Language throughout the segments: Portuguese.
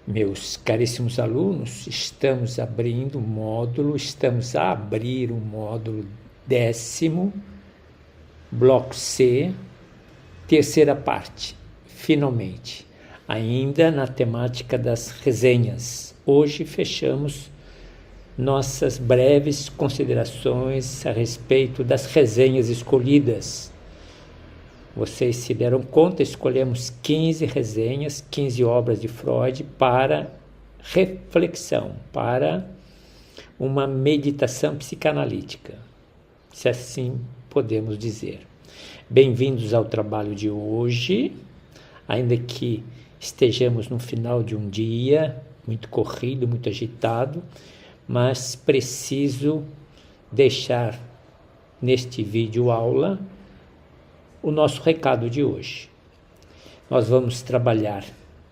Meus caríssimos alunos, estamos a abrir o módulo 10º, bloco C, terceira parte, finalmente, ainda na temática das resenhas. Hoje fechamos nossas breves considerações a respeito das resenhas escolhidas. Vocês se deram conta, escolhemos 15 resenhas, 15 obras de Freud para reflexão, para uma meditação psicanalítica, se assim podemos dizer. Bem-vindos ao trabalho de hoje, ainda que estejamos no final de um dia muito corrido, muito agitado, mas preciso deixar neste vídeo aula o nosso recado de hoje. Nós vamos trabalhar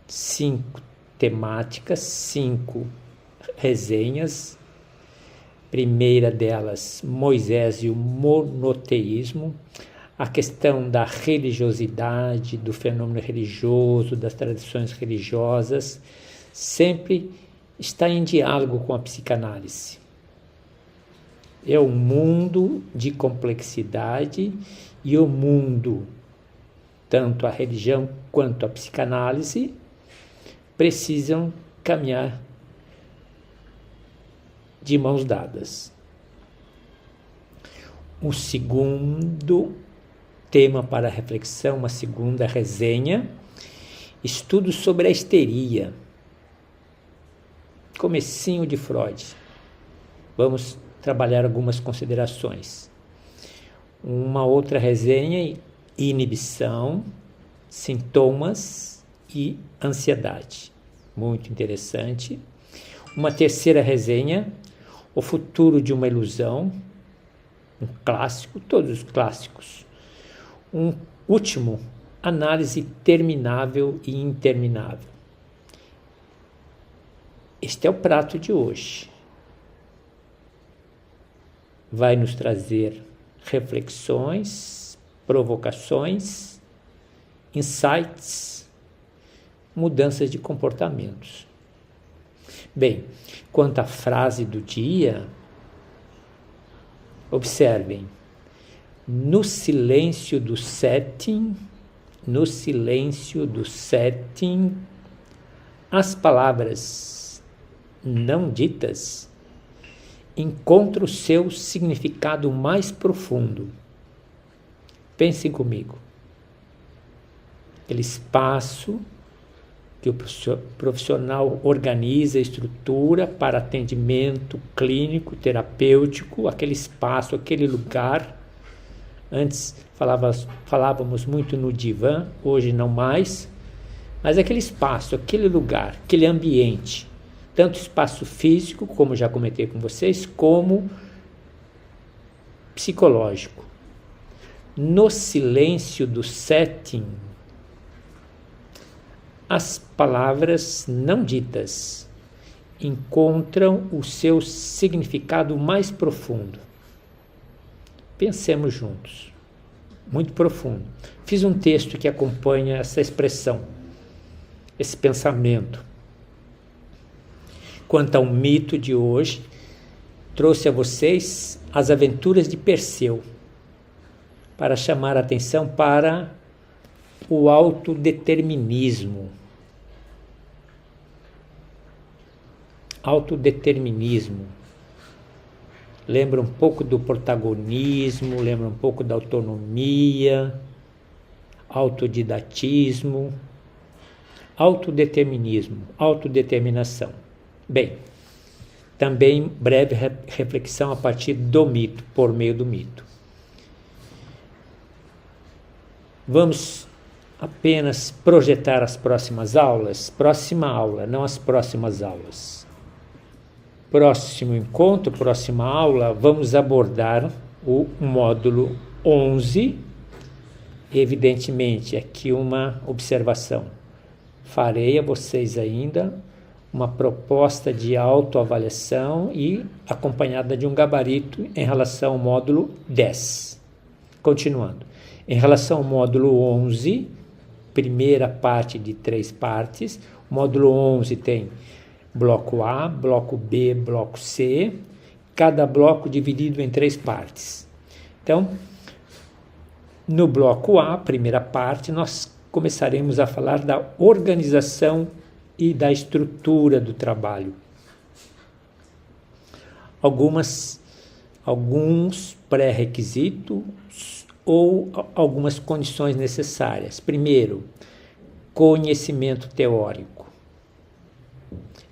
5 temáticas, 5 resenhas. Primeira delas, Moisés e o monoteísmo, a questão da religiosidade, do fenômeno religioso, das tradições religiosas, sempre está em diálogo com a psicanálise. É um mundo de complexidade e o mundo, tanto a religião quanto a psicanálise, precisam caminhar de mãos dadas. Um segundo tema para reflexão, uma segunda resenha, estudo sobre a histeria. Comecinho de Freud. Vamos trabalhar algumas considerações. Uma outra resenha, inibição, sintomas e ansiedade. Muito interessante. Uma terceira resenha, o futuro de uma ilusão, um clássico, todos os clássicos. Um último, análise terminável e interminável. Este é o prato de hoje. Vai nos trazer reflexões, provocações, insights, mudanças de comportamentos. Bem, quanto à frase do dia, observem, no silêncio do setting, as palavras não ditas encontra o seu significado mais profundo. Pensem comigo. Aquele espaço que o profissional organiza, estrutura para atendimento clínico, terapêutico, aquele espaço, aquele lugar. Antes falávamos muito no divã, hoje não mais, mas aquele espaço, aquele lugar, aquele ambiente, tanto espaço físico, como já comentei com vocês, como psicológico. No silêncio do setting, as palavras não ditas encontram o seu significado mais profundo. Pensemos juntos, muito profundo. Fiz um texto que acompanha essa expressão, esse pensamento. Quanto ao mito de hoje, trouxe a vocês as aventuras de Perseu, para chamar a atenção para o autodeterminismo. Autodeterminismo. Lembra um pouco do protagonismo, lembra um pouco da autonomia, autodidatismo, autodeterminismo, autodeterminação. Bem, também breve reflexão a partir do mito, por meio do mito. Vamos apenas projetar as próximas aulas, próxima aula, não as próximas aulas. Próximo encontro, próxima aula, vamos abordar o módulo 11. Evidentemente, aqui uma observação. Farei a vocês ainda uma proposta de autoavaliação e acompanhada de um gabarito em relação ao módulo 10. Continuando. Em relação ao módulo 11, primeira parte de 3 partes. O módulo 11 tem bloco A, bloco B, bloco C, cada bloco dividido em 3 partes. Então, no bloco A, primeira parte, nós começaremos a falar da organização e da estrutura do trabalho. Alguns pré-requisitos ou algumas condições necessárias. Primeiro, conhecimento teórico.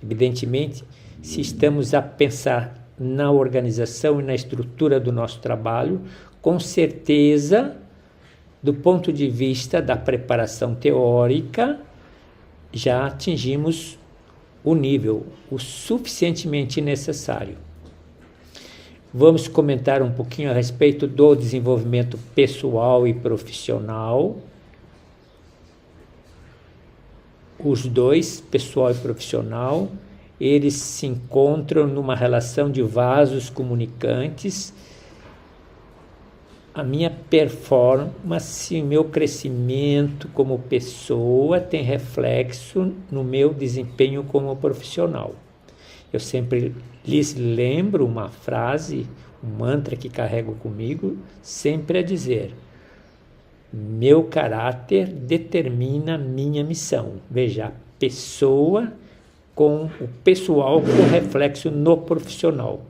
Evidentemente, se estamos a pensar na organização e na estrutura do nosso trabalho, com certeza, do ponto de vista da preparação teórica, já atingimos o nível, o suficientemente necessário. Vamos comentar um pouquinho a respeito do desenvolvimento pessoal e profissional. Os dois, pessoal e profissional, eles se encontram numa relação de vasos comunicantes. A minha performance, meu crescimento como pessoa tem reflexo no meu desempenho como profissional. Eu sempre lhes lembro uma frase, um mantra que carrego comigo, sempre a dizer: meu caráter determina minha missão. Veja, a pessoa com o pessoal com reflexo no profissional.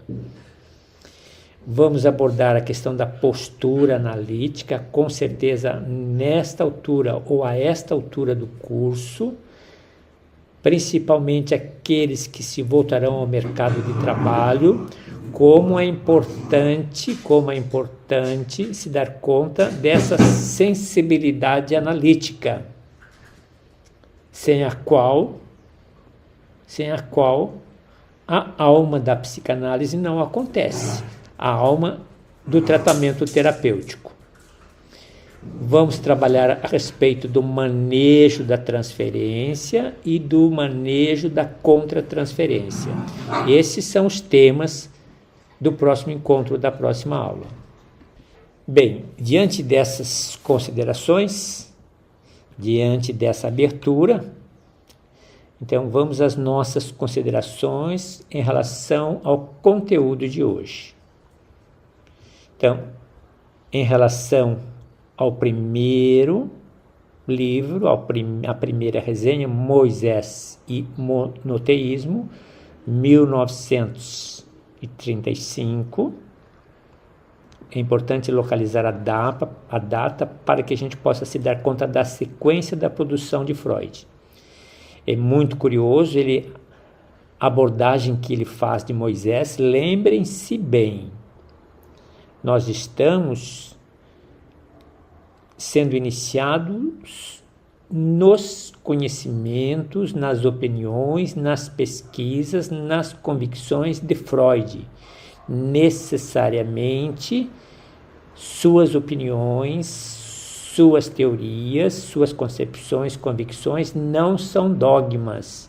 Vamos abordar a questão da postura analítica, com certeza nesta altura ou a esta altura do curso, principalmente aqueles que se voltarão ao mercado de trabalho, como é importante se dar conta dessa sensibilidade analítica, sem a qual a alma da psicanálise não acontece, a alma do tratamento terapêutico. Vamos trabalhar a respeito do manejo da transferência e do manejo da contratransferência. Esses são os temas do próximo encontro, da próxima aula. Bem, diante dessas considerações, diante dessa abertura, então vamos às nossas considerações em relação ao conteúdo de hoje. Então, em relação ao primeiro livro, a primeira resenha, Moisés e Monoteísmo, 1935. É importante localizar a data para que a gente possa se dar conta da sequência da produção de Freud. É muito curioso a abordagem que ele faz de Moisés. Lembrem-se bem, nós estamos sendo iniciados nos conhecimentos, nas opiniões, nas pesquisas, nas convicções de Freud. Necessariamente, suas opiniões, suas teorias, suas concepções, convicções não são dogmas.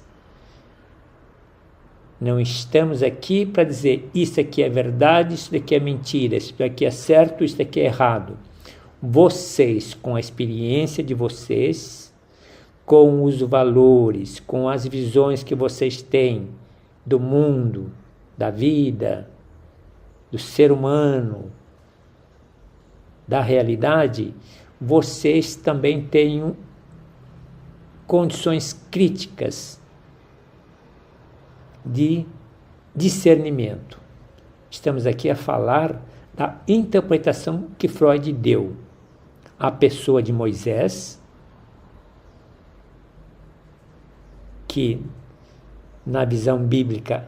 Não estamos aqui para dizer isso aqui é verdade, isso daqui é mentira, isso daqui é certo, isso daqui é errado. Vocês, com a experiência de vocês, com os valores, com as visões que vocês têm do mundo, da vida, do ser humano, da realidade, vocês também têm condições críticas de discernimento. Estamos aqui a falar da interpretação que Freud deu à pessoa de Moisés, que na visão bíblica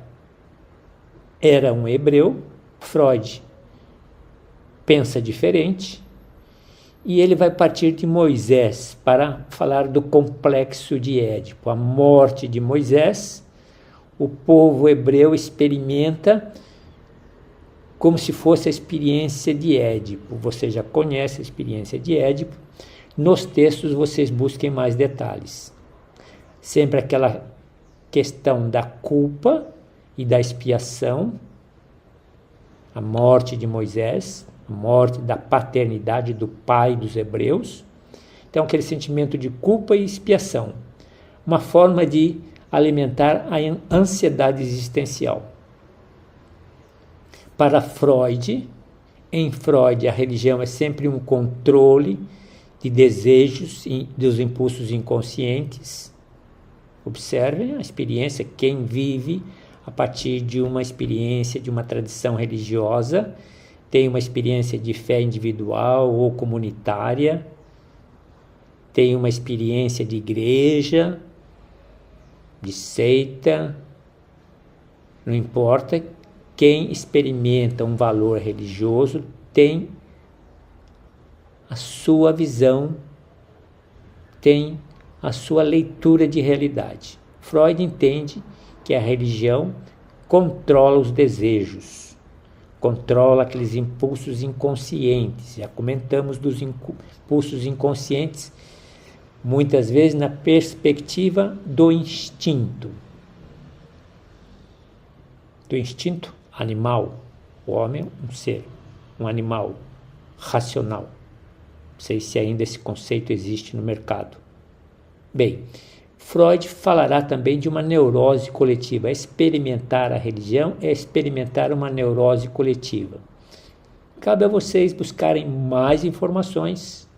era um hebreu. Freud pensa diferente e ele vai partir de Moisés para falar do complexo de Édipo, a morte de Moisés. O povo hebreu experimenta como se fosse a experiência de Édipo. Você já conhece a experiência de Édipo. Nos textos vocês busquem mais detalhes. Sempre aquela questão da culpa e da expiação, a morte de Moisés, a morte da paternidade do pai dos hebreus. Então, aquele sentimento de culpa e expiação. Uma forma de alimentar a ansiedade existencial. Para Freud, em Freud, a religião é sempre um controle de desejos e dos impulsos inconscientes. Observem a experiência, quem vive a partir de uma experiência, de uma tradição religiosa, tem uma experiência de fé individual ou comunitária, tem uma experiência de igreja, de seita, não importa, quem experimenta um valor religioso tem a sua visão, tem a sua leitura de realidade. Freud entende que a religião controla os desejos, controla aqueles impulsos inconscientes. Já comentamos dos impulsos inconscientes, muitas vezes na perspectiva do instinto. Do instinto animal. O homem é um ser, um animal racional. Não sei se ainda esse conceito existe no mercado. Bem, Freud falará também de uma neurose coletiva. Experimentar a religião é experimentar uma neurose coletiva. Cabe a vocês buscarem mais informações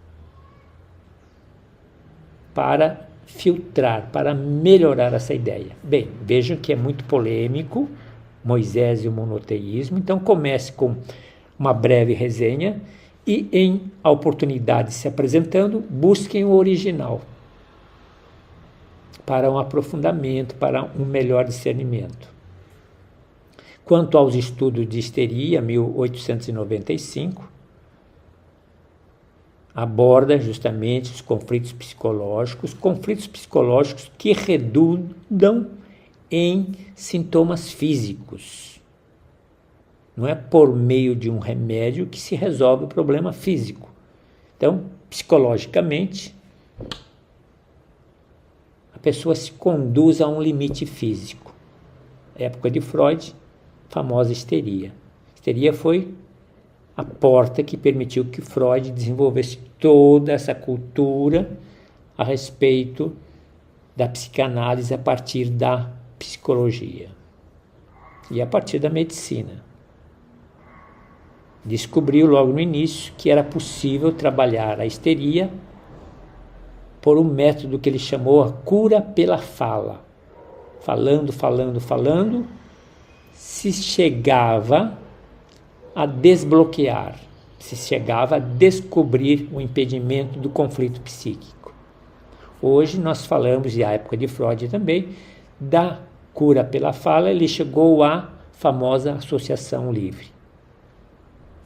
para filtrar, para melhorar essa ideia. Bem, vejam que é muito polêmico, Moisés e o monoteísmo, então comece com uma breve resenha e, em a oportunidade se apresentando, busquem o original para um aprofundamento, para um melhor discernimento. Quanto aos estudos de histeria, 1895, aborda justamente os conflitos psicológicos que redundam em sintomas físicos. Não é por meio de um remédio que se resolve o problema físico. Então, psicologicamente, a pessoa se conduz a um limite físico. Na época de Freud, famosa histeria. Histeria foi a porta que permitiu que Freud desenvolvesse toda essa cultura a respeito da psicanálise a partir da psicologia e a partir da medicina. Descobriu logo no início que era possível trabalhar a histeria por um método que ele chamou a cura pela fala. Falando, se chegava a desbloquear, se chegava a descobrir o impedimento do conflito psíquico. Hoje nós falamos, e a época de Freud também, da cura pela fala. Ele chegou à famosa associação livre.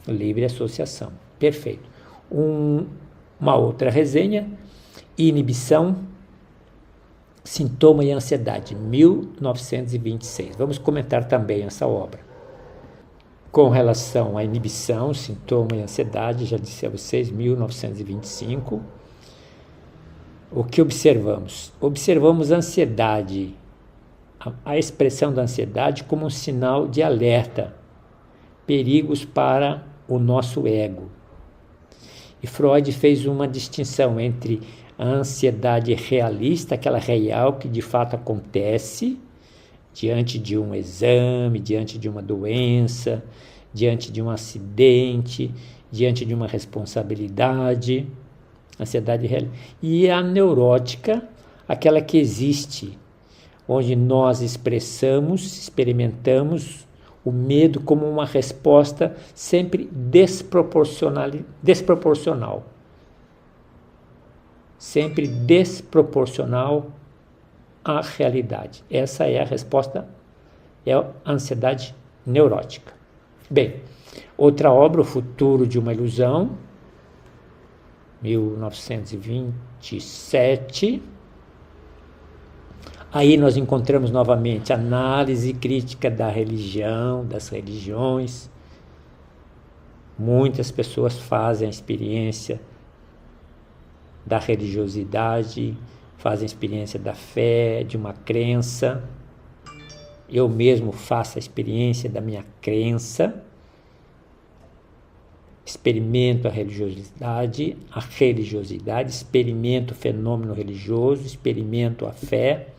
Livre associação. Perfeito. Uma outra resenha, inibição, sintoma e ansiedade, 1926. Vamos comentar também essa obra. Com relação à inibição, sintoma e ansiedade, já disse a vocês, 1925. O que observamos? Observamos a ansiedade, a expressão da ansiedade como um sinal de alerta, perigos para o nosso ego. E Freud fez uma distinção entre a ansiedade realista, aquela real que de fato acontece diante de um exame, diante de uma doença, diante de um acidente, diante de uma responsabilidade, ansiedade real, e a neurótica, aquela que existe, onde nós experimentamos o medo como uma resposta sempre desproporcional. Sempre desproporcional à realidade. Essa é a resposta, é a ansiedade neurótica. Bem, outra obra, O Futuro de uma Ilusão, 1927. Aí nós encontramos novamente análise crítica da religião, das religiões. Muitas pessoas fazem a experiência da religiosidade, fazem a experiência da fé, de uma crença. Eu mesmo faço a experiência da minha crença. experimento a religiosidade, experimento o fenômeno religioso, experimento a fé,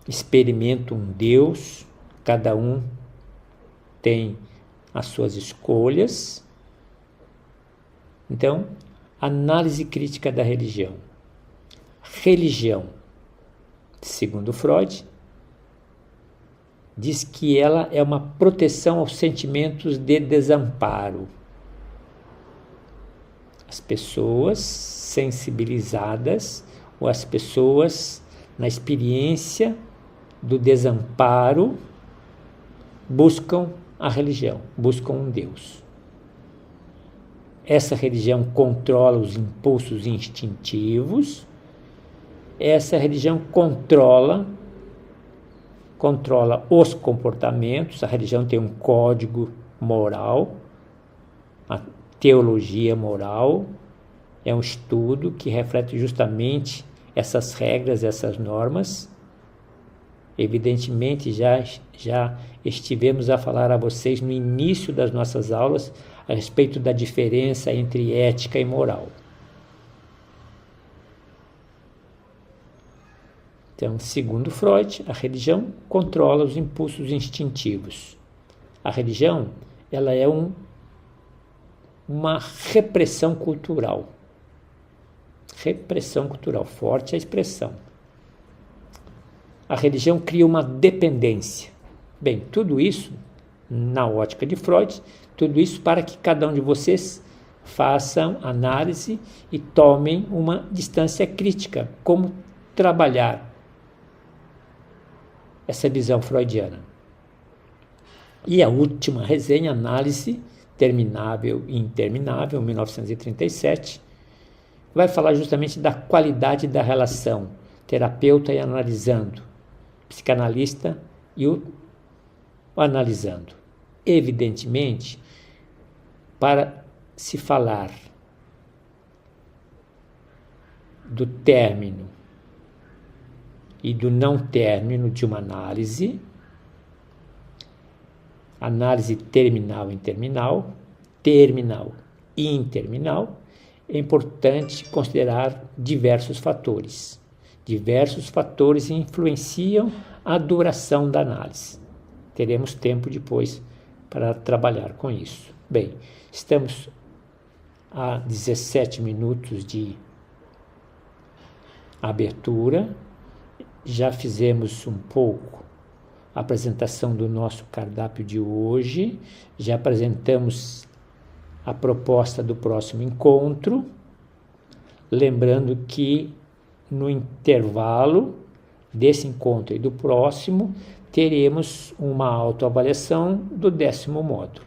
experimento um Deus, cada um tem as suas escolhas. Então, análise crítica da religião. Religião, segundo Freud, diz que ela é uma proteção aos sentimentos de desamparo. As pessoas sensibilizadas ou as pessoas na experiência do desamparo buscam a religião, buscam um Deus. Essa religião controla os impulsos instintivos, essa religião controla os comportamentos, a religião tem um código moral, a teologia moral é um estudo que reflete justamente essas regras, essas normas. Evidentemente, já estivemos a falar a vocês no início das nossas aulas a respeito da diferença entre ética e moral. Então, segundo Freud, a religião controla os impulsos instintivos. A religião, ela é uma repressão cultural. Repressão cultural, forte a expressão. A religião cria uma dependência. Bem, tudo isso, na ótica de Freud, tudo isso para que cada um de vocês façam análise e tomem uma distância crítica, como trabalhar essa visão freudiana. E a última resenha, análise terminável e interminável, 1937, vai falar justamente da qualidade da relação terapeuta e analisando, psicanalista e o analisando. Evidentemente, para se falar do término e do não término de uma análise terminal e interminal, terminal e interminal, é importante considerar diversos fatores. Diversos fatores influenciam a duração da análise. Teremos tempo depois para trabalhar com isso. Bem, estamos a 17 minutos de abertura. Já fizemos um pouco a apresentação do nosso cardápio de hoje. Já apresentamos a proposta do próximo encontro. Lembrando que no intervalo desse encontro e do próximo, teremos uma autoavaliação do 10º módulo.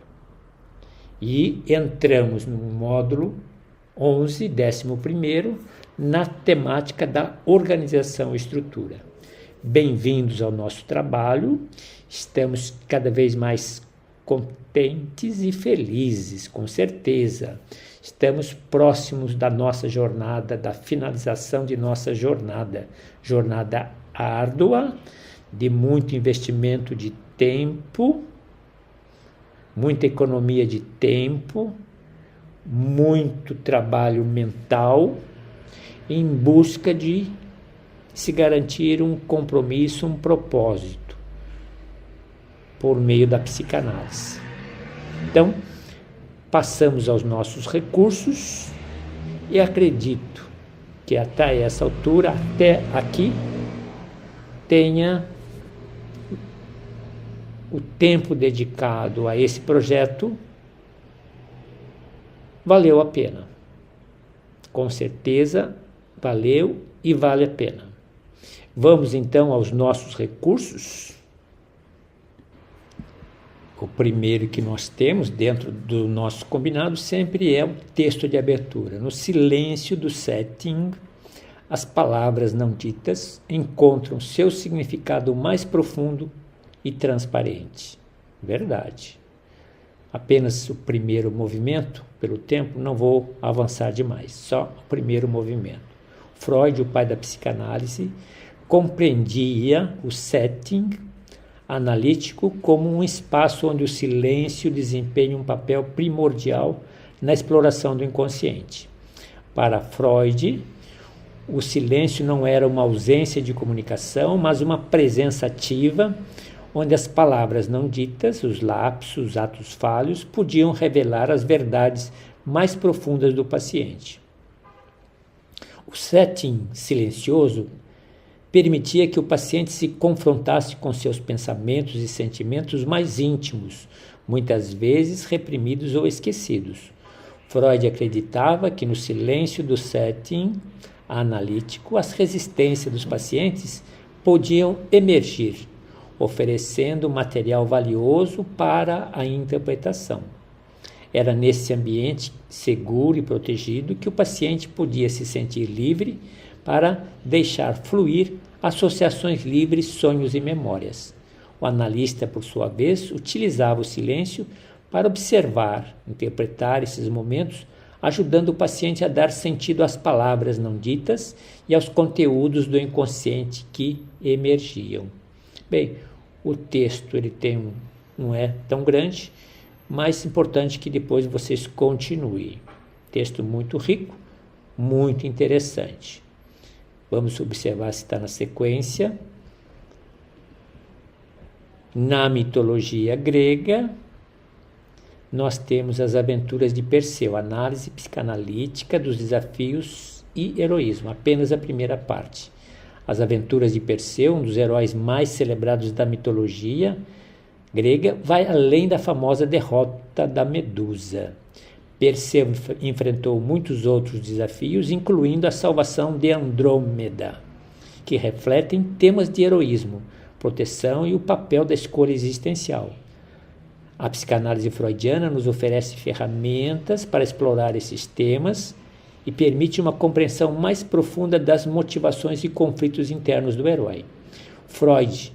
E entramos no módulo 11, 11º, na temática da organização e estrutura. Bem-vindos ao nosso trabalho, estamos cada vez mais contentes e felizes, com certeza. Estamos próximos da nossa jornada, da finalização de nossa jornada árdua, de muito investimento de tempo, muita economia de tempo, muito trabalho mental, em busca de se garantir um compromisso, um propósito, por meio da psicanálise. Então, passamos aos nossos recursos e acredito que até essa altura, até aqui, tenha o tempo dedicado a esse projeto valeu a pena. Com certeza valeu e vale a pena. Vamos então aos nossos recursos. O primeiro que nós temos dentro do nosso combinado sempre é o texto de abertura. No silêncio do setting, as palavras não ditas encontram seu significado mais profundo e transparente. Verdade. Apenas o primeiro movimento, pelo tempo, não vou avançar demais, só o primeiro movimento. Freud, o pai da psicanálise, compreendia o setting analítico como um espaço onde o silêncio desempenha um papel primordial na exploração do inconsciente. Para Freud, o silêncio não era uma ausência de comunicação, mas uma presença ativa, onde as palavras não ditas, os lapsos, os atos falhos, podiam revelar as verdades mais profundas do paciente. O setting silencioso permitia que o paciente se confrontasse com seus pensamentos e sentimentos mais íntimos, muitas vezes reprimidos ou esquecidos. Freud acreditava que no silêncio do setting analítico, as resistências dos pacientes podiam emergir, oferecendo material valioso para a interpretação. Era nesse ambiente seguro e protegido que o paciente podia se sentir livre para deixar fluir associações livres, sonhos e memórias. O analista, por sua vez, utilizava o silêncio para observar, interpretar esses momentos, ajudando o paciente a dar sentido às palavras não ditas e aos conteúdos do inconsciente que emergiam. Bem, o texto não é tão grande, mas importante que depois vocês continuem. Texto muito rico, muito interessante. Vamos observar se está na sequência. Na mitologia grega, nós temos as aventuras de Perseu, análise psicanalítica dos desafios e heroísmo, apenas a primeira parte. As aventuras de Perseu, um dos heróis mais celebrados da mitologia grega, vai além da famosa derrota da Medusa. Perseu enfrentou muitos outros desafios, incluindo a salvação de Andrômeda, que refletem temas de heroísmo, proteção e o papel da escolha existencial. A psicanálise freudiana nos oferece ferramentas para explorar esses temas e permite uma compreensão mais profunda das motivações e conflitos internos do herói. Freud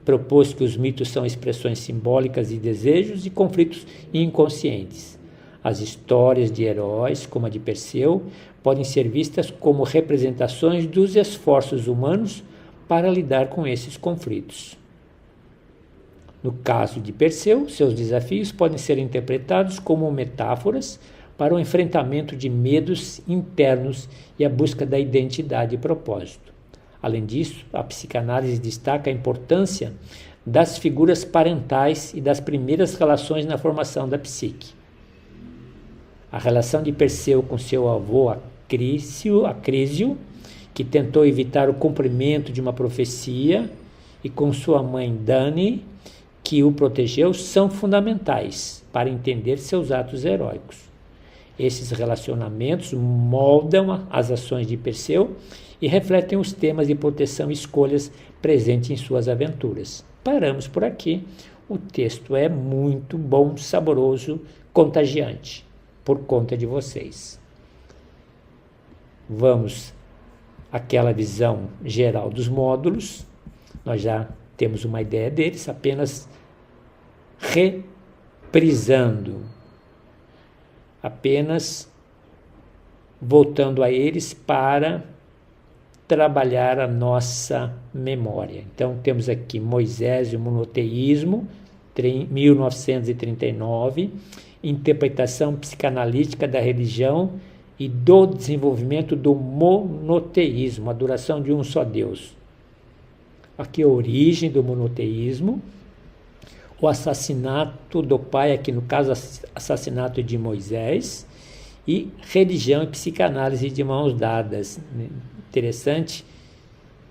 propôs que os mitos são expressões simbólicas de desejos e conflitos inconscientes. As histórias de heróis, como a de Perseu, podem ser vistas como representações dos esforços humanos para lidar com esses conflitos. No caso de Perseu, seus desafios podem ser interpretados como metáforas para o enfrentamento de medos internos e a busca da identidade e propósito. Além disso, a psicanálise destaca a importância das figuras parentais e das primeiras relações na formação da psique. A relação de Perseu com seu avô Acrísio, que tentou evitar o cumprimento de uma profecia, e com sua mãe Dani, que o protegeu, são fundamentais para entender seus atos heróicos. Esses relacionamentos moldam as ações de Perseu e refletem os temas de proteção e escolhas presentes em suas aventuras. Paramos por aqui. O texto é muito bom, saboroso, contagiante, por conta de vocês. Vamos àquela visão geral dos módulos. Nós já temos uma ideia deles, apenas reprisando, apenas voltando a eles para trabalhar a nossa memória. Então, temos aqui Moisés e o monoteísmo, 1939, interpretação psicanalítica da religião e do desenvolvimento do monoteísmo, adoração de um só Deus. Aqui a origem do monoteísmo, o assassinato do pai, aqui no caso assassinato de Moisés, e religião e psicanálise de mãos dadas. Interessante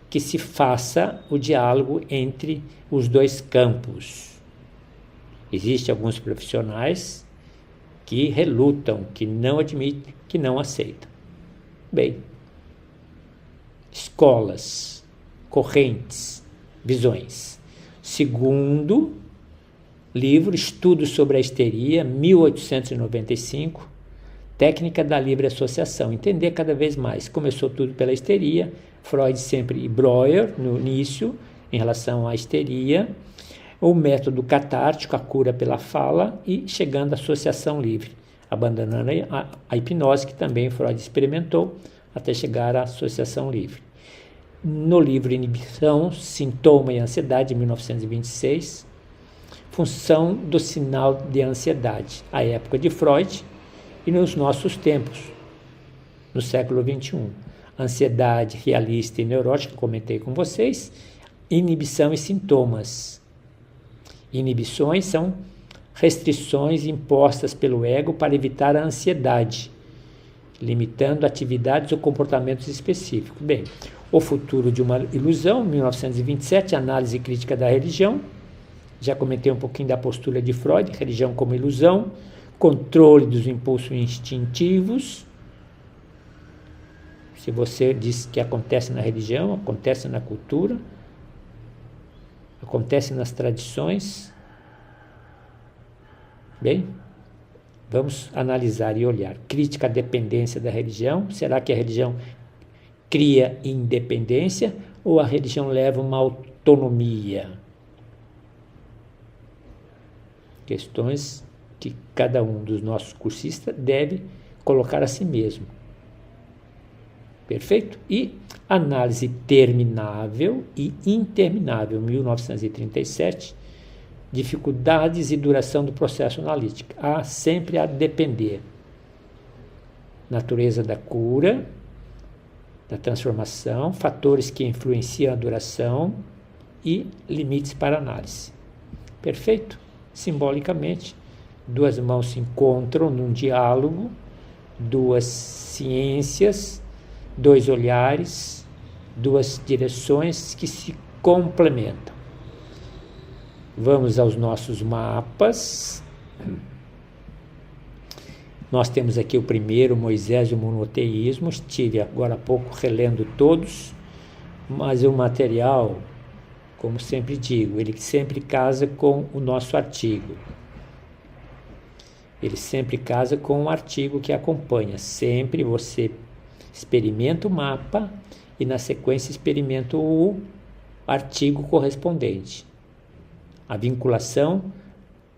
que se faça o diálogo entre os dois campos. Existem alguns profissionais que relutam, que não admitem, que não aceitam. Bem, escolas, correntes, visões. Segundo livro, Estudos sobre a Histeria, 1895, Técnica da Livre Associação. Entender cada vez mais. Começou tudo pela histeria, Freud sempre e Breuer no início, em relação à histeria, o método catártico, a cura pela fala, e chegando à associação livre, abandonando a hipnose, que também Freud experimentou, até chegar à associação livre. no livro Inibição, Sintoma e Ansiedade, de 1926, função do sinal de ansiedade, a época de Freud e nos nossos tempos, no século XXI. Ansiedade realista e neurótica, comentei com vocês, inibição e sintomas. Inibições são restrições impostas pelo ego para evitar a ansiedade, limitando atividades ou comportamentos específicos. Bem, O Futuro de uma Ilusão, 1927, Análise Crítica da Religião. Já comentei um pouquinho da postura de Freud, religião como ilusão, controle dos impulsos instintivos. Se você diz que acontece na religião, acontece na cultura, acontece nas tradições. Bem, vamos analisar e olhar. Crítica à dependência da religião. Será que a religião cria independência ou a religião leva uma autonomia? Questões que cada um dos nossos cursistas deve colocar a si mesmo. Perfeito? E análise terminável e interminável, 1937, dificuldades e duração do processo analítico. Há sempre a depender. Natureza da cura, da transformação, fatores que influenciam a duração e limites para análise. Perfeito? Simbolicamente, duas mãos se encontram num diálogo, duas ciências, dois olhares, duas direções que se complementam. Vamos aos nossos mapas. Nós temos aqui o primeiro, Moisés e o monoteísmo. Estive agora há pouco relendo todos, mas o material, como sempre digo, ele sempre casa com o nosso artigo. Ele sempre casa com o artigo que acompanha. Sempre você experimenta o mapa e, na sequência, experimenta o artigo correspondente. A vinculação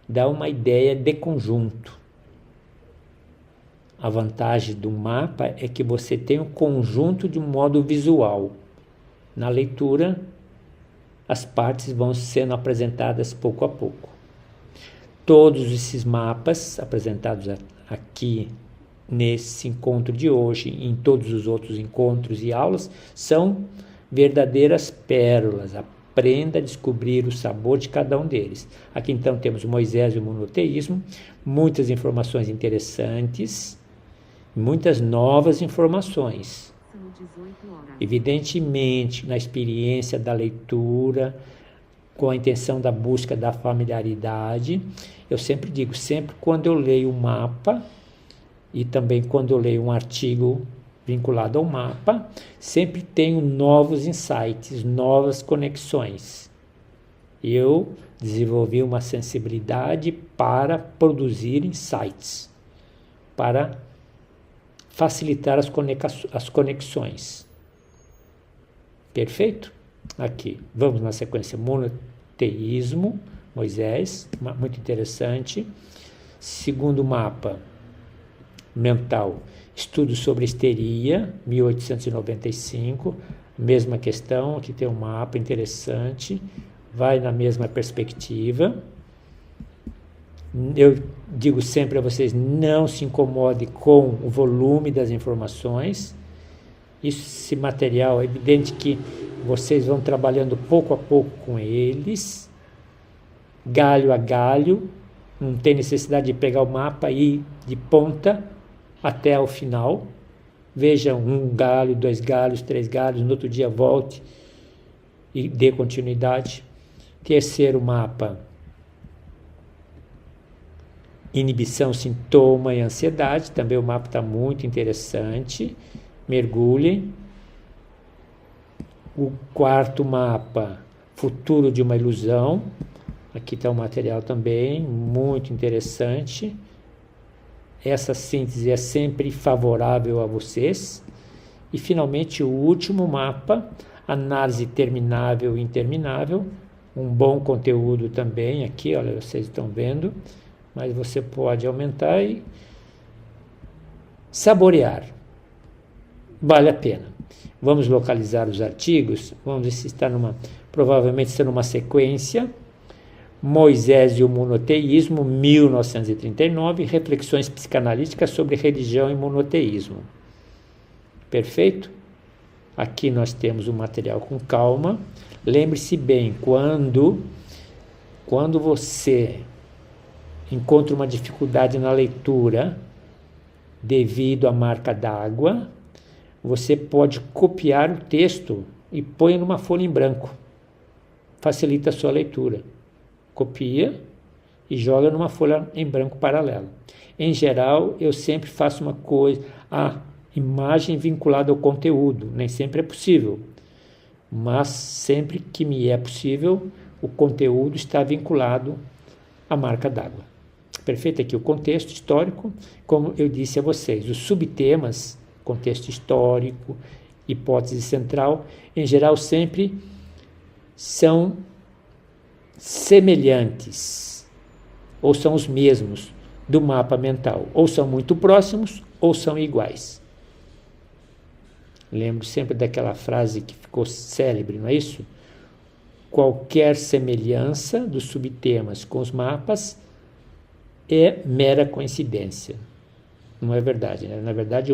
dá uma ideia de conjunto. A vantagem do mapa é que você tem um conjunto de um modo visual. Na leitura, as partes vão sendo apresentadas pouco a pouco. Todos esses mapas apresentados aqui nesse encontro de hoje, em todos os outros encontros e aulas, são verdadeiras pérolas. Aprenda a descobrir o sabor de cada um deles. Aqui então temos Moisés e o monoteísmo, muitas informações interessantes, muitas novas informações. Evidentemente, na experiência da leitura, com a intenção da busca da familiaridade, eu sempre digo, sempre quando eu leio um mapa, e também quando eu leio um artigo vinculado ao mapa, sempre tenho novos insights, novas conexões. Eu desenvolvi uma sensibilidade para produzir insights, para facilitar as conexões. Perfeito? Aqui, vamos na sequência. Monoteísmo, Moisés, muito interessante. Segundo mapa mental, estudo sobre histeria, 1895, mesma questão, aqui tem um mapa interessante, vai na mesma perspectiva. Eu digo sempre a vocês, não se incomode com o volume das informações. Esse material, é evidente que vocês vão trabalhando pouco a pouco com eles, galho a galho, não tem necessidade de pegar o mapa e ir de ponta até o final. Veja um galho, 2 galhos, 3 galhos, no outro dia volte e dê continuidade. Terceiro mapa, inibição, sintoma e ansiedade. Também o mapa está muito interessante. Mergulhem. O quarto mapa, futuro de uma ilusão. Aqui está o material também, muito interessante. Essa síntese é sempre favorável a vocês. E, finalmente, o último mapa, análise terminável e interminável. Um bom conteúdo também aqui, olha, vocês estão vendo. Mas você pode aumentar e saborear. Vale a pena. Vamos localizar os artigos, vamos ver se está provavelmente está numa sequência. Moisés e o monoteísmo, 1939, reflexões psicanalíticas sobre religião e monoteísmo. Perfeito? Aqui nós temos o material com calma. Lembre-se bem, quando você encontra uma dificuldade na leitura devido à marca d'água, você pode copiar o texto e põe numa folha em branco. Facilita a sua leitura. Copia e joga numa folha em branco paralela. Em geral, eu sempre faço uma coisa, a imagem vinculada ao conteúdo, nem sempre é possível, mas sempre que me é possível, o conteúdo está vinculado à marca d'água. Perfeito? Aqui o contexto histórico, como eu disse a vocês, os subtemas, contexto histórico, hipótese central, em geral sempre são semelhantes, ou são os mesmos do mapa mental, ou são muito próximos, ou são iguais. Lembro sempre daquela frase que ficou célebre, não é isso? Qualquer semelhança dos subtemas com os mapas é mera coincidência. Não é verdade, né? Na verdade,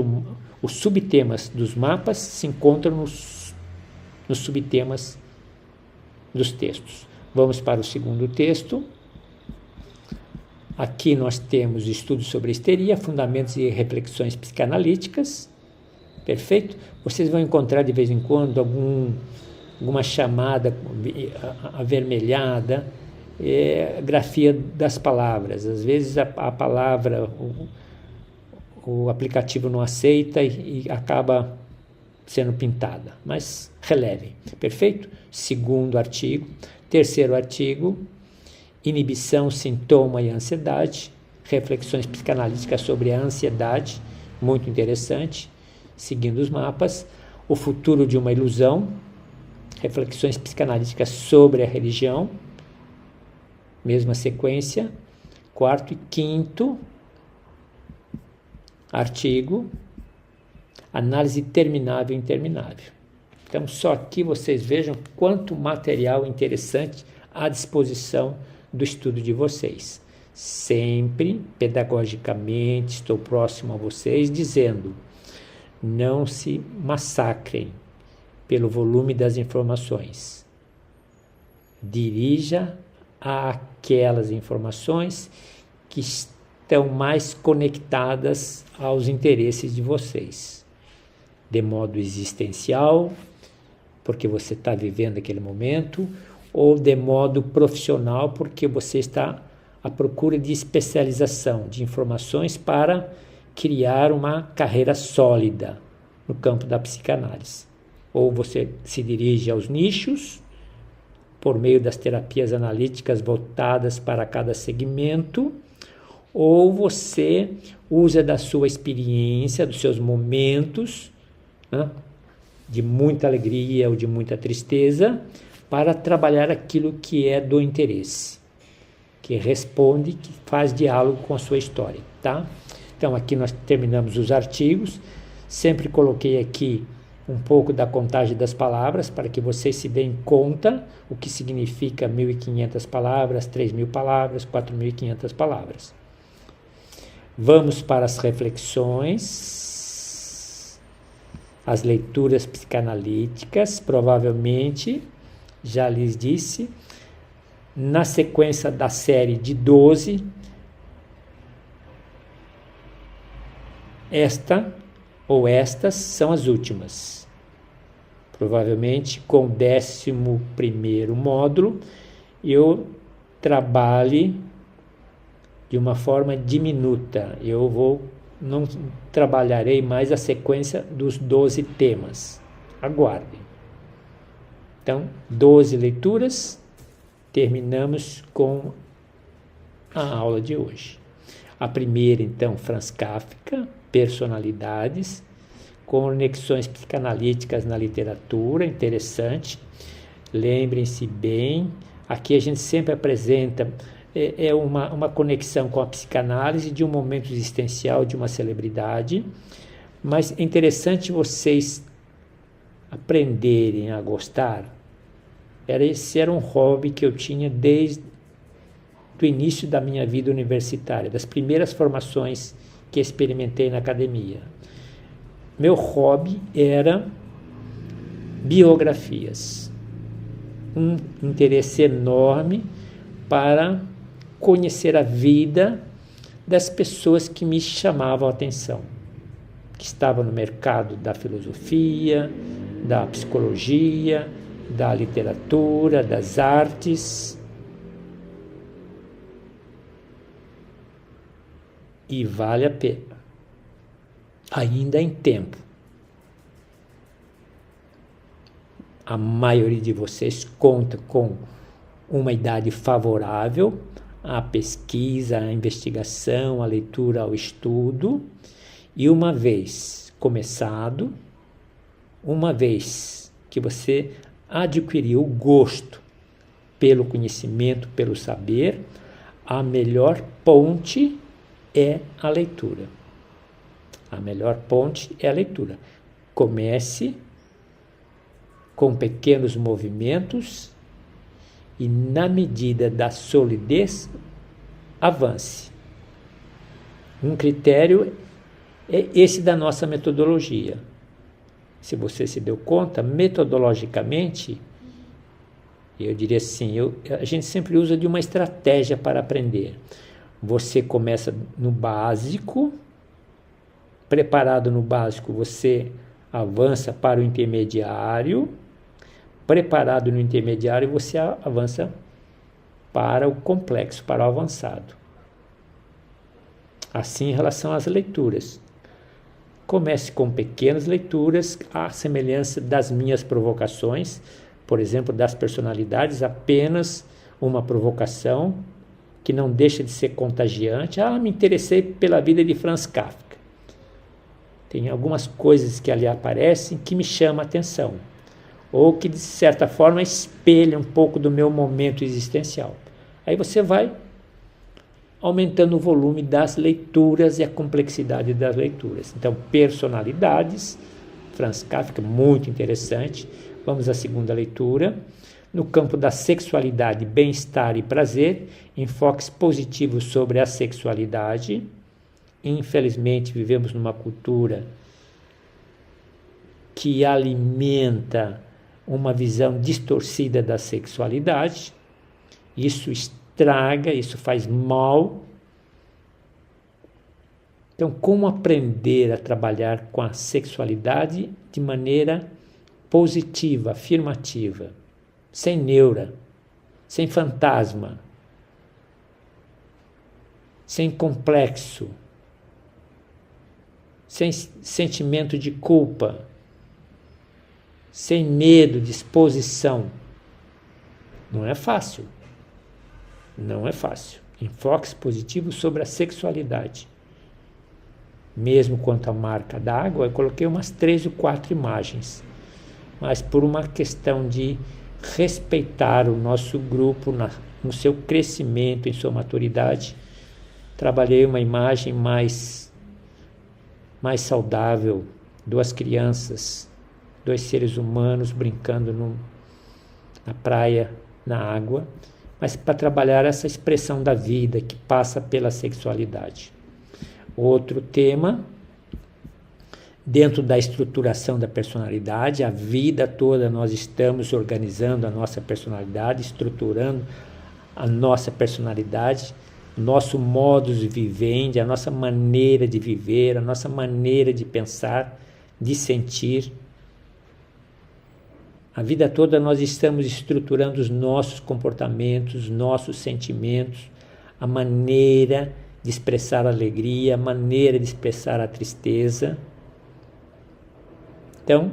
os subtemas dos mapas se encontram nos subtemas dos textos. Vamos para o segundo texto. Aqui nós temos estudos sobre histeria, fundamentos e reflexões psicanalíticas. Perfeito? Vocês vão encontrar de vez em quando alguma chamada avermelhada, grafia das palavras. Às vezes a palavra, o aplicativo não aceita e acaba sendo pintada, mas relevem. Perfeito? Segundo artigo. Terceiro artigo, inibição, sintoma e ansiedade, reflexões psicanalíticas sobre a ansiedade, muito interessante, seguindo os mapas. O futuro de uma ilusão, reflexões psicanalíticas sobre a religião, mesma sequência. Quarto e quinto artigo, análise terminável e interminável. Então, só aqui vocês vejam quanto material interessante à disposição do estudo de vocês. Sempre, pedagogicamente, estou próximo a vocês, dizendo: não se massacrem pelo volume das informações. Dirija àquelas informações que estão mais conectadas aos interesses de vocês, de modo existencial, porque você está vivendo aquele momento, ou de modo profissional, porque você está à procura de especialização, de informações para criar uma carreira sólida no campo da psicanálise. Ou você se dirige aos nichos, por meio das terapias analíticas voltadas para cada segmento, ou você usa da sua experiência, dos seus momentos, né, de muita alegria ou de muita tristeza, para trabalhar aquilo que é do interesse, que responde, que faz diálogo com a sua história, tá? Então, aqui nós terminamos os artigos. Sempre coloquei aqui um pouco da contagem das palavras, para que vocês se deem conta o que significa 1.500 palavras, 3.000 palavras, 4.500 palavras. Vamos para as reflexões. As leituras psicanalíticas, provavelmente, já lhes disse, na sequência da série de 12, esta ou estas são as últimas. Provavelmente com o 11º módulo, eu trabalhe de uma forma diminuta. Não trabalharei mais a sequência dos 12 temas. Aguardem. Então, 12 leituras, terminamos com a aula de hoje. A primeira, então, Franz Kafka, personalidades, conexões psicanalíticas na literatura, interessante. Lembrem-se bem, aqui a gente sempre apresenta uma conexão com a psicanálise de um momento existencial de uma celebridade, mas é interessante vocês aprenderem a gostar, esse era um hobby que eu tinha desde o início da minha vida universitária, das primeiras formações que experimentei na academia. Meu hobby era biografias. Um interesse enorme para conhecer a vida das pessoas que me chamavam a atenção, que estavam no mercado da filosofia, da psicologia, da literatura, das artes. E vale a pena. Ainda em tempo. A maioria de vocês conta com uma idade favorável à pesquisa, à investigação, à leitura, ao estudo. E uma vez começado, uma vez que você adquiriu o gosto pelo conhecimento, pelo saber, a melhor ponte é a leitura. A melhor ponte é a leitura. Comece com pequenos movimentos e, na medida da solidez, avance. Um critério é esse da nossa metodologia. Se você se deu conta, metodologicamente, eu diria assim, a gente sempre usa de uma estratégia para aprender. Você começa no básico, preparado no básico, você avança para o intermediário, preparado no intermediário, você avança para o complexo, para o avançado. Assim, em relação às leituras. Comece com pequenas leituras, à semelhança das minhas provocações, por exemplo, das personalidades, apenas uma provocação que não deixa de ser contagiante. Me interessei pela vida de Franz Kafka. Tem algumas coisas que ali aparecem que me chamam a atenção, ou que, de certa forma, espelham um pouco do meu momento existencial. Aí você vai aumentando o volume das leituras e a complexidade das leituras. Então, personalidades, Franz Kafka, muito interessante. Vamos à segunda leitura. No campo da sexualidade, bem-estar e prazer, enfoques positivos sobre a sexualidade. Infelizmente, vivemos numa cultura que alimenta uma visão distorcida da sexualidade. Isso estraga, isso faz mal. Então, como aprender a trabalhar com a sexualidade de maneira positiva, afirmativa, sem neura, sem fantasma, sem complexo, sem sentimento de culpa, sem medo de exposição? Não é fácil. Não é fácil. Enfoques positivos sobre a sexualidade. Mesmo quanto à marca d'água, eu coloquei umas 3 ou 4 imagens. Mas por uma questão de respeitar o nosso grupo no seu crescimento, em sua maturidade, trabalhei uma imagem mais saudável, 2 crianças, 2 seres humanos brincando na praia, na água, mas para trabalhar essa expressão da vida que passa pela sexualidade. Outro tema, dentro da estruturação da personalidade, a vida toda nós estamos organizando a nossa personalidade, estruturando a nossa personalidade, nosso modus vivendi, a nossa maneira de viver, a nossa maneira de pensar, de sentir. A vida toda nós estamos estruturando os nossos comportamentos, nossos sentimentos, a maneira de expressar a alegria, a maneira de expressar a tristeza. Então,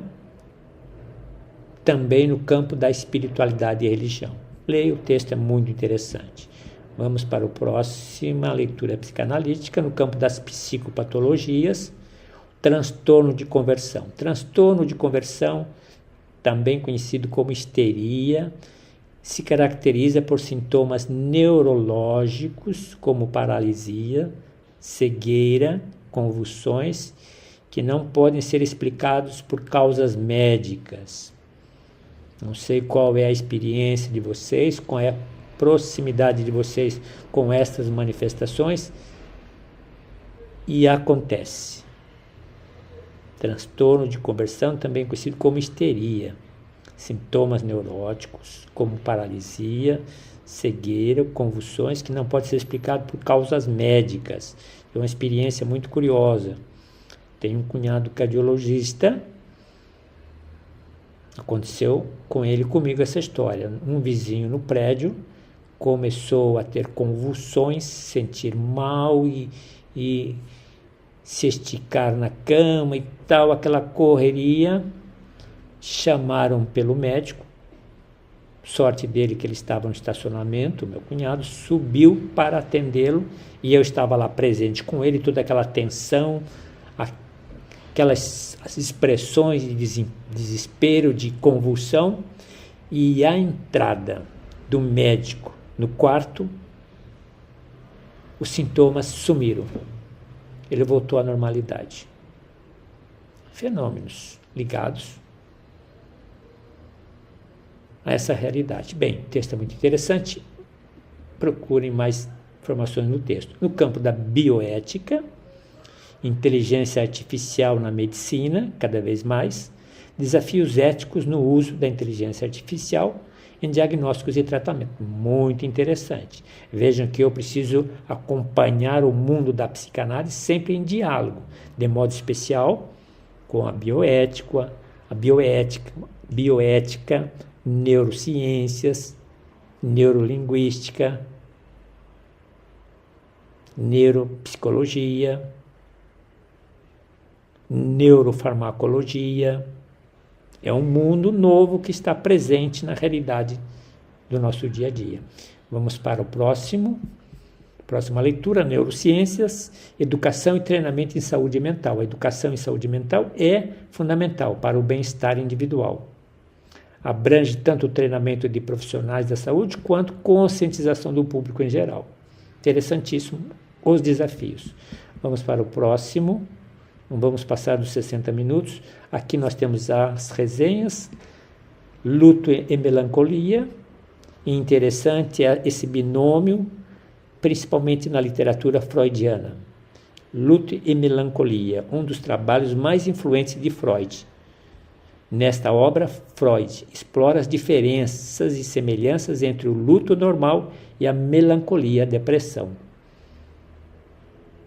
também no campo da espiritualidade e religião. Leia, o texto é muito interessante. Vamos para a próxima leitura psicanalítica, no campo das psicopatologias, transtorno de conversão. Transtorno de conversão, também conhecido como histeria, se caracteriza por sintomas neurológicos como paralisia, cegueira, convulsões que não podem ser explicados por causas médicas. Não sei qual é a experiência de vocês, qual é a proximidade de vocês com estas manifestações, e acontece. Transtorno de conversão, também conhecido como histeria. Sintomas neuróticos, como paralisia, cegueira, convulsões, que não pode ser explicado por causas médicas. É uma experiência muito curiosa. Tenho um cunhado cardiologista, aconteceu com ele e comigo essa história. Um vizinho no prédio começou a ter convulsões, sentir mal e se esticar na cama e tal, aquela correria. Chamaram pelo médico, sorte dele que ele estava no estacionamento, meu cunhado subiu para atendê-lo e eu estava lá presente com ele, toda aquela tensão, aquelas expressões de desespero, de convulsão, e a entrada do médico no quarto, os sintomas sumiram. Ele voltou à normalidade. Fenômenos ligados a essa realidade. Bem, o texto é muito interessante. Procurem mais informações no texto. No campo da bioética, inteligência artificial na medicina, cada vez mais, desafios éticos no uso da inteligência artificial em diagnósticos e tratamento. Muito interessante. Vejam que eu preciso acompanhar o mundo da psicanálise sempre em diálogo, de modo especial com a bioética, neurociências, neurolinguística, neuropsicologia, neurofarmacologia. É um mundo novo que está presente na realidade do nosso dia a dia. Vamos para o próxima leitura, neurociências, educação e treinamento em saúde mental. A educação em saúde mental é fundamental para o bem-estar individual. Abrange tanto o treinamento de profissionais da saúde quanto conscientização do público em geral. Interessantíssimo os desafios. Vamos para o próximo. Não vamos passar dos 60 minutos. Aqui nós temos as resenhas. Luto e melancolia. E interessante é esse binômio, principalmente na literatura freudiana. Luto e melancolia, um dos trabalhos mais influentes de Freud. Nesta obra, Freud explora as diferenças e semelhanças entre o luto normal e a melancolia, a depressão.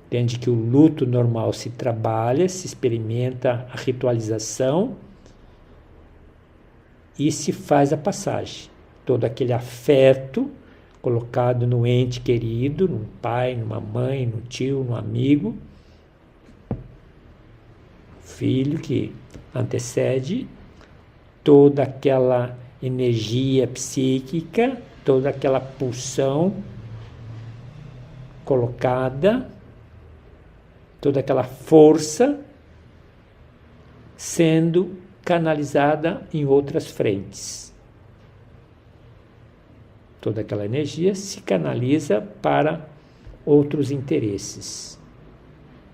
Entende que o luto normal se trabalha, se experimenta a ritualização e se faz a passagem. Todo aquele afeto colocado no ente querido, num pai, numa mãe, no tio, no amigo, filho que antecede, toda aquela energia psíquica, toda aquela pulsão colocada, toda aquela força sendo canalizada em outras frentes. Toda aquela energia se canaliza para outros interesses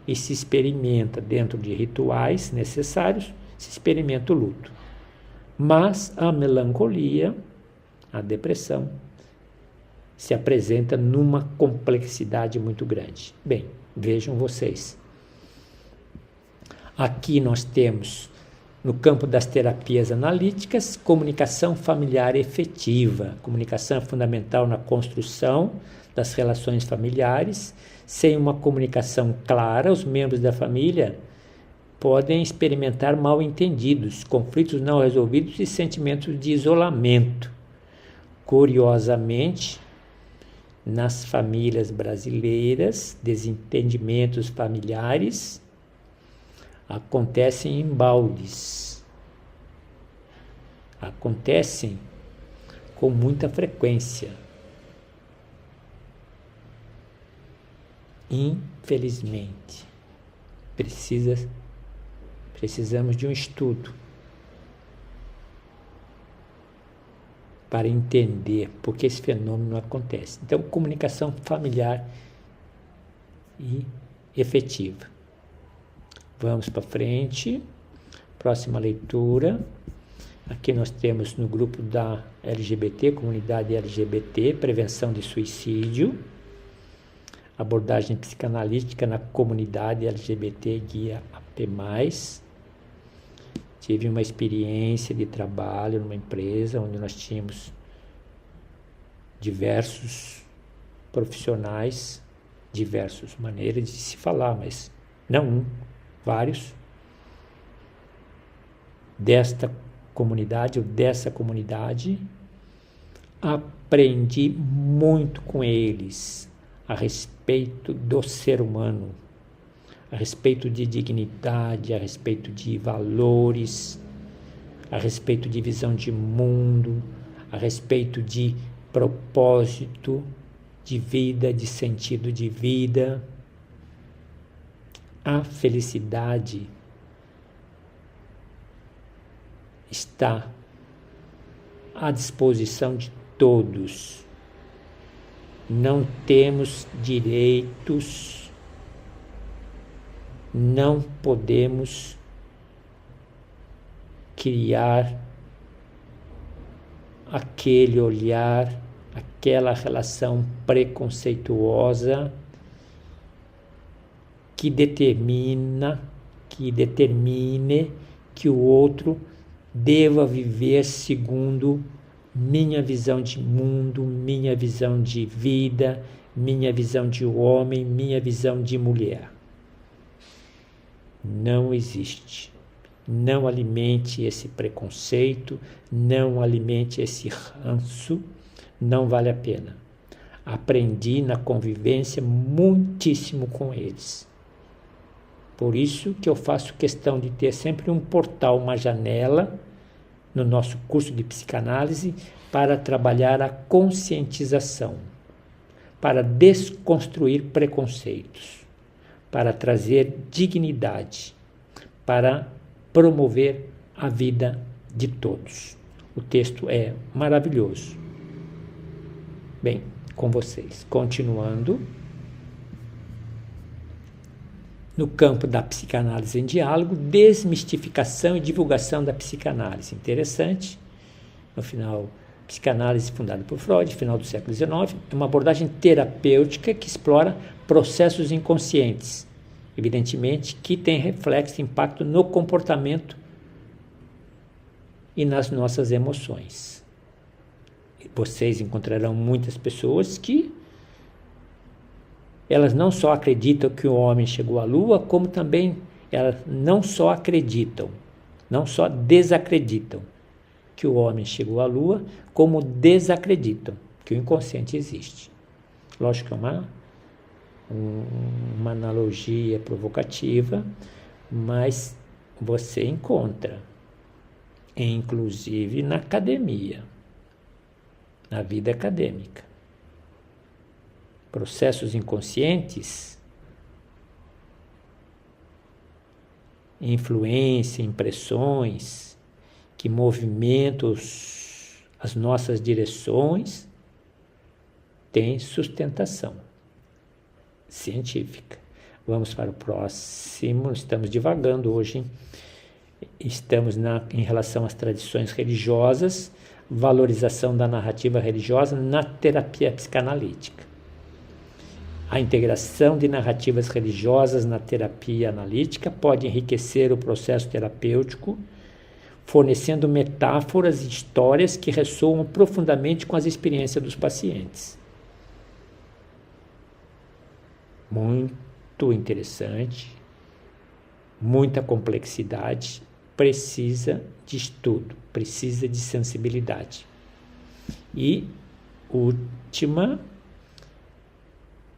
e se experimenta dentro de rituais necessários, se experimenta o luto. Mas a melancolia, a depressão, se apresenta numa complexidade muito grande. Bem, vejam vocês. Aqui nós temos, no campo das terapias analíticas, comunicação familiar efetiva. Comunicação é fundamental na construção das relações familiares. Sem uma comunicação clara, os membros da família podem experimentar mal-entendidos, conflitos não resolvidos e sentimentos de isolamento. Curiosamente, nas famílias brasileiras, desentendimentos familiares acontecem em baldes. Acontecem com muita frequência. Infelizmente, precisamos de um estudo para entender por que esse fenômeno acontece. Então, comunicação familiar e efetiva. Vamos para frente. Próxima leitura. Aqui nós temos no grupo da LGBT, comunidade LGBT, prevenção de suicídio. Abordagem psicanalítica na comunidade LGBT, guia AP+. Tive uma experiência de trabalho numa empresa onde nós tínhamos diversos profissionais, diversas maneiras de se falar, mas não um, vários, desta comunidade ou dessa comunidade. Aprendi muito com eles a respeito do ser humano, a respeito de dignidade, a respeito de valores, a respeito de visão de mundo, a respeito de propósito de vida, de sentido de vida. A felicidade está à disposição de todos. Não temos direitos, não podemos criar aquele olhar, aquela relação preconceituosa que determine que o outro deva viver segundo minha visão de mundo, minha visão de vida, minha visão de homem, minha visão de mulher. Não existe. Não alimente esse preconceito, não alimente esse ranço, não vale a pena. Aprendi na convivência muitíssimo com eles. Por isso que eu faço questão de ter sempre um portal, uma janela, no nosso curso de psicanálise, para trabalhar a conscientização, para desconstruir preconceitos, para trazer dignidade, para promover a vida de todos. O texto é maravilhoso. Bem, com vocês. Continuando. No campo da psicanálise em diálogo, desmistificação e divulgação da psicanálise. Interessante. No final, psicanálise fundada por Freud, final do século XIX, é uma abordagem terapêutica que explora processos inconscientes, evidentemente que tem reflexo e impacto no comportamento e nas nossas emoções. Vocês encontrarão muitas pessoas que elas não só acreditam que o homem chegou à Lua, como também elas não só acreditam, não só desacreditam que o homem chegou à Lua, como desacreditam que o inconsciente existe. Lógico que é uma analogia provocativa, mas você encontra, inclusive na academia, na vida acadêmica. Processos inconscientes, influência, impressões que movimentam as nossas direções, têm sustentação científica. Vamos para o próximo. Estamos divagando hoje, hein? Estamos em relação às tradições religiosas, valorização da narrativa religiosa na terapia psicanalítica. A integração de narrativas religiosas na terapia analítica pode enriquecer o processo terapêutico, fornecendo metáforas e histórias que ressoam profundamente com as experiências dos pacientes. Muito interessante, muita complexidade, precisa de estudo, precisa de sensibilidade. E última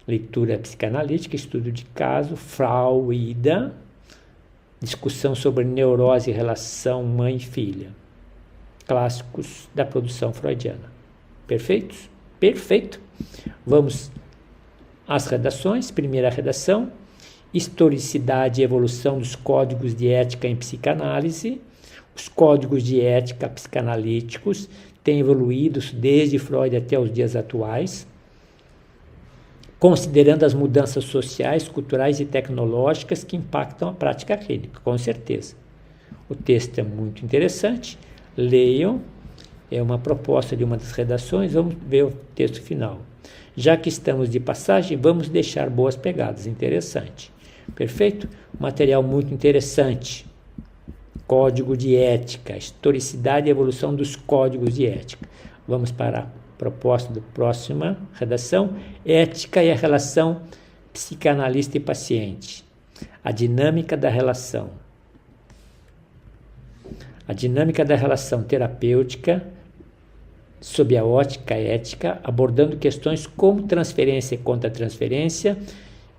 leitura psicanalítica, estudo de caso, Freud, discussão sobre neurose e relação mãe e filha. Clássicos da produção freudiana. Perfeitos? Perfeito. Vamos às redações. Primeira redação, historicidade e evolução dos códigos de ética em psicanálise. Os códigos de ética psicanalíticos têm evoluído desde Freud até os dias atuais. considerando as mudanças sociais, culturais e tecnológicas que impactam a prática clínica, com certeza. O texto é muito interessante, leiam, é uma proposta de uma das redações, vamos ver o texto final. Já que estamos de passagem, vamos deixar boas pegadas, interessante. Perfeito? Material muito interessante. Código de ética, historicidade e evolução dos códigos de ética. Vamos para a proposta da próxima redação, ética e a relação psicanalista e paciente. A dinâmica da relação. A dinâmica da relação terapêutica sob a ótica ética, abordando questões como transferência e contra-transferência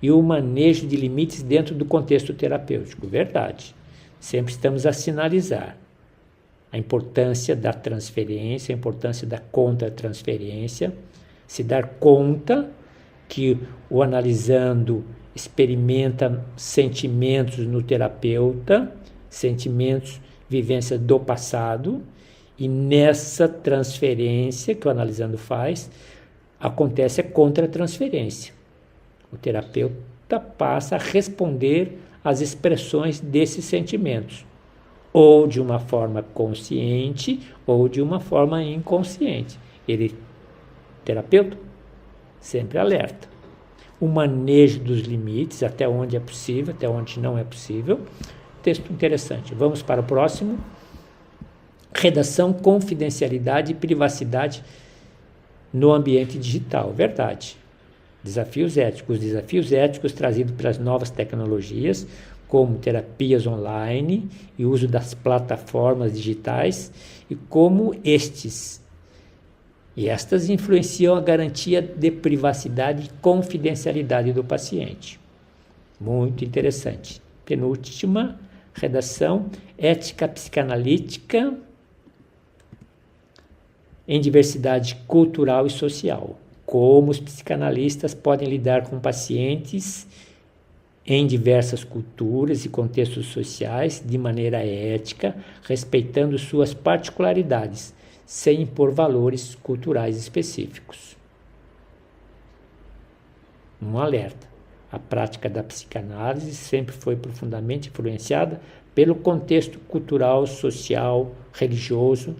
e o manejo de limites dentro do contexto terapêutico. Verdade. Sempre estamos a sinalizar a importância da transferência, a importância da contra-transferência, se dar conta que o analisando experimenta sentimentos no terapeuta, sentimentos, vivência do passado, e nessa transferência que o analisando faz, acontece a contra-transferência. O terapeuta passa a responder às expressões desses sentimentos, ou de uma forma consciente, ou de uma forma inconsciente. Ele, terapeuta, sempre alerta. O manejo dos limites, até onde é possível, até onde não é possível. Texto interessante. Vamos para o próximo. Redação, confidencialidade e privacidade no ambiente digital. Verdade. Desafios éticos trazidos pelas novas tecnologias, como terapias online e uso das plataformas digitais, e como estas influenciam a garantia de privacidade e confidencialidade do paciente. Muito interessante. Penúltima redação, ética psicanalítica em diversidade cultural e social. Como os psicanalistas podem lidar com pacientes em diversas culturas e contextos sociais de maneira ética, respeitando suas particularidades, sem impor valores culturais específicos. Um alerta. A prática da psicanálise sempre foi profundamente influenciada pelo contexto cultural, social, religioso,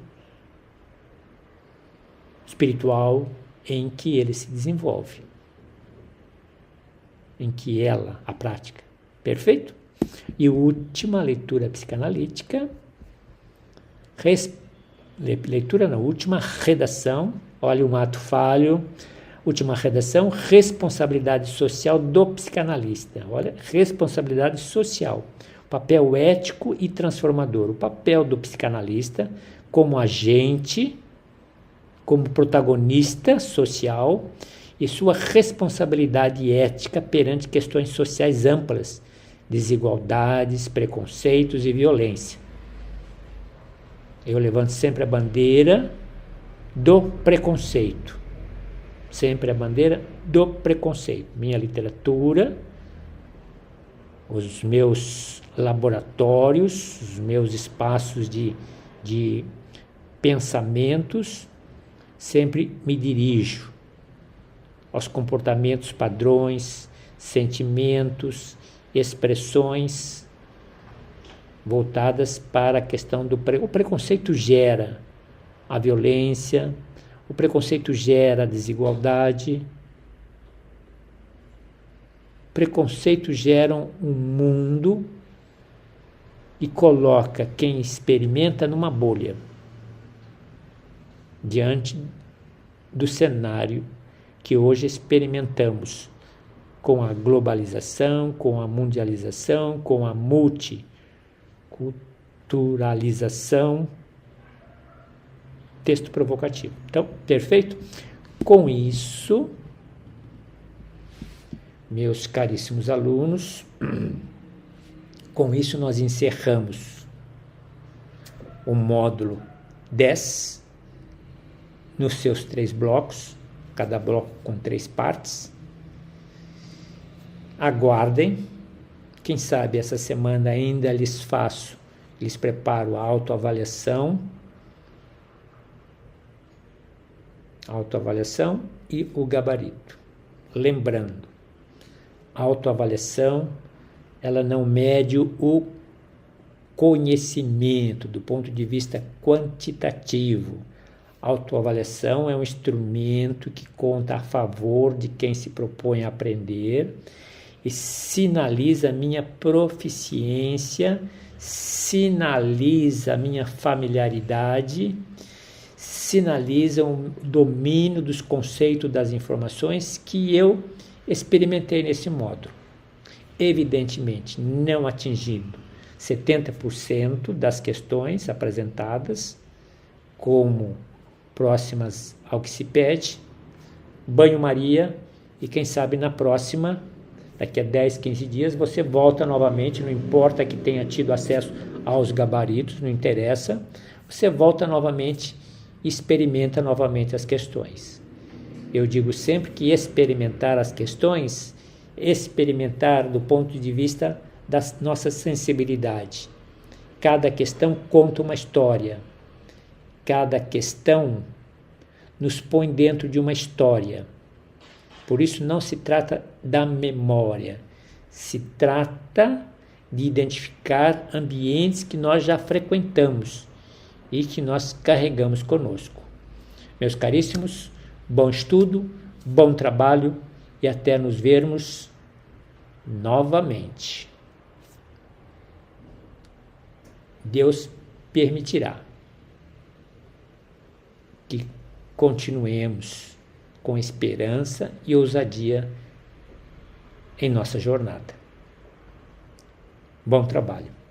espiritual em que ele se desenvolve, em que ela, a prática. Perfeito? E última leitura psicanalítica, última redação, olha um ato falho, última redação, responsabilidade social do psicanalista. Olha, responsabilidade social, papel ético e transformador. O papel do psicanalista como agente, como protagonista social e sua responsabilidade ética perante questões sociais amplas, desigualdades, preconceitos e violência. Eu levanto sempre a bandeira do preconceito. Sempre a bandeira do preconceito. Minha literatura, os meus laboratórios, os meus espaços de pensamentos, sempre me dirijo aos comportamentos padrões, sentimentos, expressões voltadas para a questão do o preconceito gera a violência, o preconceito gera a desigualdade, preconceito gera um mundo e coloca quem experimenta numa bolha diante do cenário que hoje experimentamos com a globalização, com a mundialização, com a multiculturalização. Texto provocativo. Então, perfeito? Com isso, meus caríssimos alunos, com isso nós encerramos o módulo 10 nos seus 3 blocos, cada bloco com 3 partes. Aguardem, quem sabe essa semana ainda lhes preparo a autoavaliação e o gabarito. Lembrando, a autoavaliação, ela não mede o conhecimento do ponto de vista quantitativo. A autoavaliação é um instrumento que conta a favor de quem se propõe a aprender e sinaliza a minha proficiência, sinaliza a minha familiaridade, sinaliza o domínio dos conceitos das informações que eu experimentei nesse módulo. Evidentemente, não atingindo 70% das questões apresentadas como próximas ao que se pede, banho-maria, e quem sabe na próxima, daqui a 10, 15 dias, você volta novamente, não importa que tenha tido acesso aos gabaritos, não interessa, você volta novamente e experimenta novamente as questões. Eu digo sempre que experimentar as questões, experimentar do ponto de vista da nossa sensibilidade. Cada questão conta uma história. Cada questão nos põe dentro de uma história. Por isso não se trata da memória, se trata de identificar ambientes que nós já frequentamos e que nós carregamos conosco. Meus caríssimos, bom estudo, bom trabalho e até nos vermos novamente. Deus permitirá que continuemos com esperança e ousadia em nossa jornada. Bom trabalho.